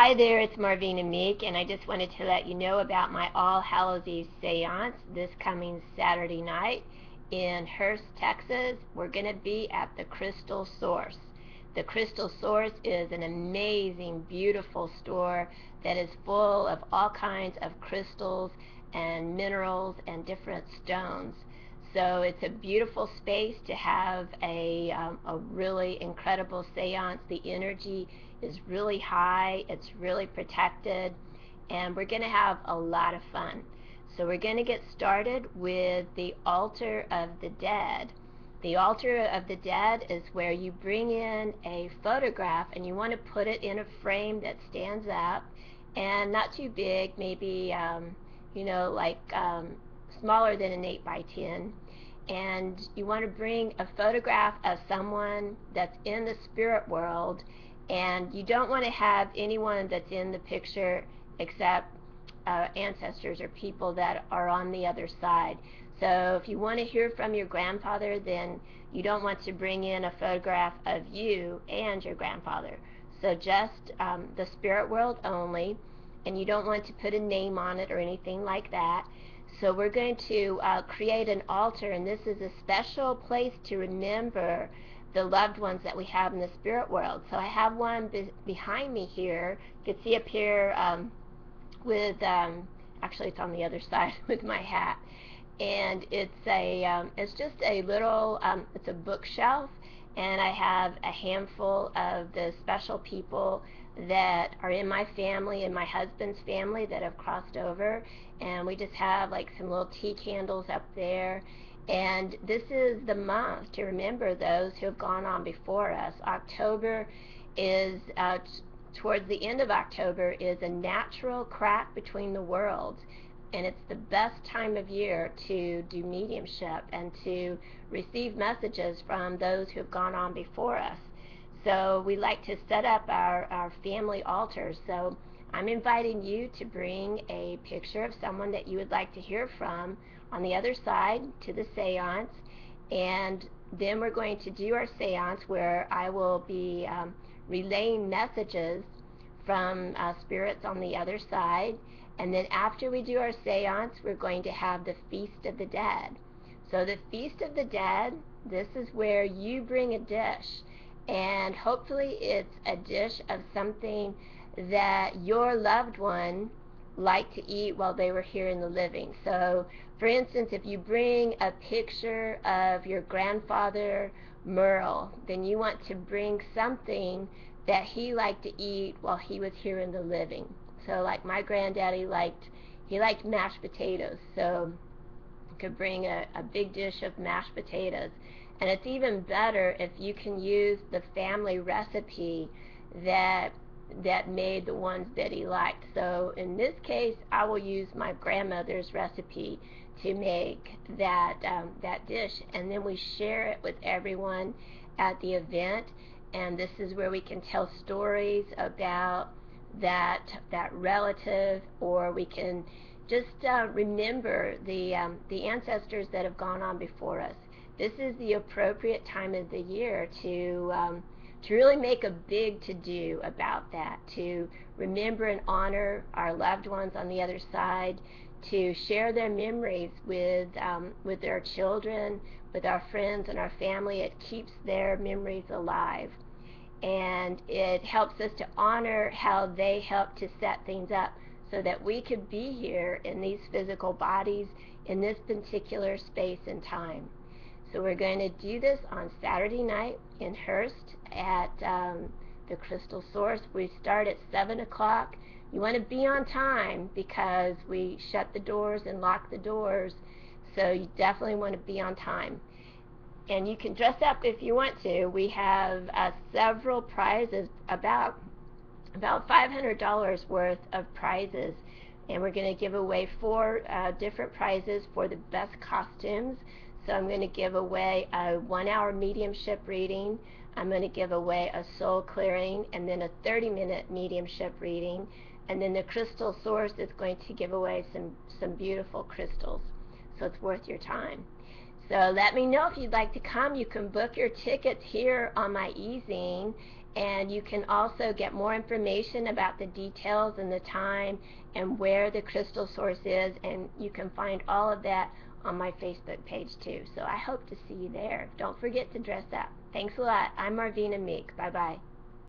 Hi there, it's Marvina Meek, and I just wanted to let you know about my All Hallows Eve Séance this coming Saturday night in Hurst, Texas. We're going to be at the Crystal Source. The Crystal Source is an amazing, beautiful store that is full of all kinds of crystals and minerals and different stones. So it's a beautiful space to have a really incredible seance. The energy is really high, it's really protected, and we're going to have a lot of fun. So we're going to get started with the Altar of the Dead. The Altar of the Dead is where you bring in a photograph and you want to put it in a frame that stands up and not too big, maybe smaller than an 8 by 10, and you want to bring a photograph of someone that's in the spirit world, and you don't want to have anyone that's in the picture except ancestors or people that are on the other side. So if you want to hear from your grandfather, then you don't want to bring in a photograph of you and your grandfather. So just the spirit world only, and you don't want to put a name on it or anything like that. So we're going to create an altar, and this is a special place to remember the loved ones that we have in the spirit world. So I have one behind me here. You can see up here with, actually it's on the other side with my hat. And it's just a little, it's a bookshelf, and I have a handful of the special people that are in my family and my husband's family that have crossed over, and we just have like some little tea candles up there. And this is the month to remember those who have gone on before us. October is, towards the end of October, is a natural crack between the worlds, and it's the best time of year to do mediumship and to receive messages from those who have gone on before us. So we like to set up our family altars. So I'm inviting you to bring a picture of someone that you would like to hear from on the other side to the seance, and then we're going to do our seance where I will be relaying messages from spirits on the other side. And then after we do our seance, we're going to have the Feast of the Dead. So the Feast of the Dead, this is where you bring a dish, and hopefully it's a dish of something that your loved one liked to eat while they were here in the living. So for instance, if you bring a picture of your grandfather Merle, then you want to bring something that he liked to eat while he was here in the living. So like my granddaddy liked mashed potatoes, so you could bring a big dish of mashed potatoes. And it's even better if you can use the family recipe that made the ones that he liked. So in this case, I will use my grandmother's recipe to make that dish, and then we share it with everyone at the event. And this is where we can tell stories about that relative, or we can just remember the ancestors that have gone on before us. This is the appropriate time of the year to really make a big to-do about that, to remember and honor our loved ones on the other side, to share their memories with their children, with our friends and our family. It keeps their memories alive, and it helps us to honor how they helped to set things up so that we could be here in these physical bodies in this particular space and time. So we're going to do this on Saturday night in Hurst at the Crystal Source. We start at 7 o'clock. You want to be on time because we shut the doors and lock the doors, so you definitely want to be on time. And you can dress up if you want to. We have several prizes, about $500 worth of prizes, and we're going to give away 4 different prizes for the best costumes. So I'm going to give away a 1-hour mediumship reading, I'm going to give away a soul clearing, and then a 30-minute mediumship reading, and then the Crystal Source is going to give away some beautiful crystals. So it's worth your time. So let me know if you'd like to come. You can book your tickets here on my e-zine, And you can also get more information about the details and the time and where the crystal source is, and you can find all of that on my Facebook page too. So I hope to see you there. Don't forget to dress up. Thanks a lot. I'm Marvina Meek. Bye-bye.